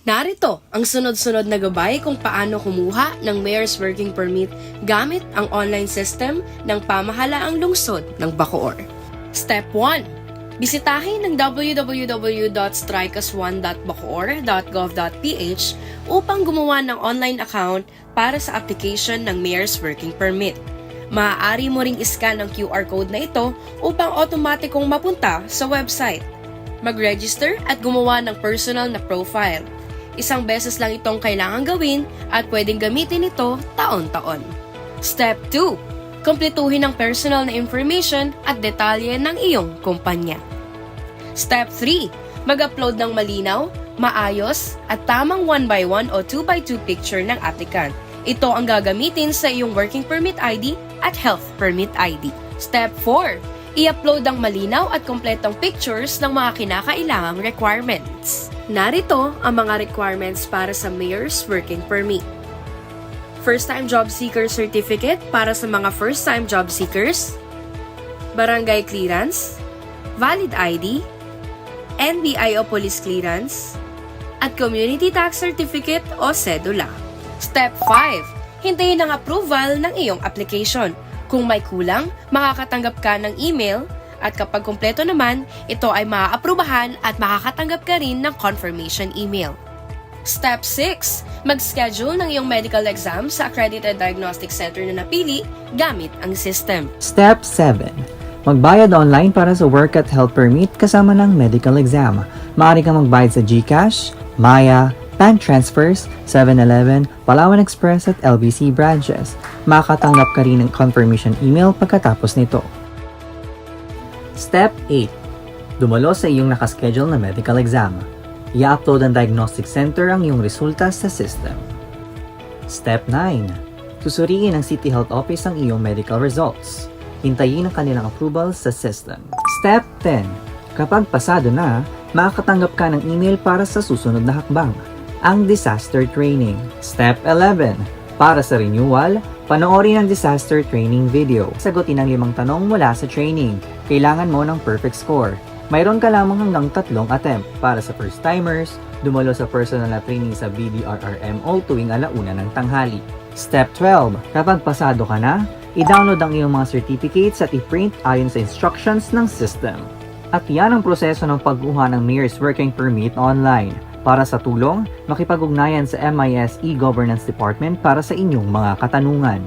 Narito ang sunod-sunod na gabay kung paano kumuha ng Mayor's Working Permit gamit ang online system ng pamahalaang lungsod ng Bacoor. Step 1. Bisitahin ang www.strikeus1.bacoor.gov.ph upang gumawa ng online account para sa application ng Mayor's Working Permit. Maaari mo ring iscan ang QR code na ito upang automatikong mapunta sa website. Mag-register at gumawa ng personal na profile. Isang beses lang itong kailangan gawin at pwedeng gamitin ito taon-taon. Step 2. Kumpletuhin ang personal na information at detalye ng iyong kumpanya. Step 3. Mag-upload ng malinaw, maayos at tamang 1x1 o 2x2 picture ng applicant. Ito ang gagamitin sa iyong Working Permit ID at Health Permit ID. Step 4. I-upload ang malinaw at kompletong pictures ng mga kinakailangang requirements. Narito ang mga requirements para sa Mayor's Working Permit. First-time job seeker certificate para sa mga first-time job seekers, barangay clearance, valid ID, NBI o police clearance, at community tax certificate o cedula. Step 5. Hintayin ang approval ng iyong application. Kung may kulang, makakatanggap ka ng email at kapag kumpleto naman, ito ay maaaprubahan at makakatanggap ka rin ng confirmation email. Step 6. Mag-schedule ng iyong medical exam sa accredited diagnostic center na napili gamit ang system. Step 7. Magbayad online para sa work at health permit kasama ng medical exam. Maaari kang magbayad sa GCash, Maya, bank transfers, 7-Eleven, Palawan Express at LBC branches. Makakatanggap ka rin ng confirmation email pagkatapos nito. Step 8. Dumalo sa iyong nakaschedule na medical exam. I-upload ng diagnostic center ang iyong resulta sa system. Step 9. Susuriin ng City Health Office ang iyong medical results. Hintayin ang kanilang approval sa system. Step 10. Kapag pasado na, makakatanggap ka ng email para sa susunod na hakbang, ang disaster training. Step 11. Para sa renewal, panoorin ang disaster training video. Sagutin ang 5 tanong mula sa training. Kailangan mo ng perfect score. Mayroon ka lamang hanggang 3 attempt. Para sa first-timers, dumalo sa personal na training sa BDRRMO tuwing 1:00 ng tanghali. Step 12. Kapag pasado ka na, i-download ang iyong mga certificates at i-print ayon sa instructions ng system. At yan ang proseso ng pagkuha ng Mayor's Working Permit online. Para sa tulong, makipag-ugnayan sa MIS e-Governance Department para sa inyong mga katanungan.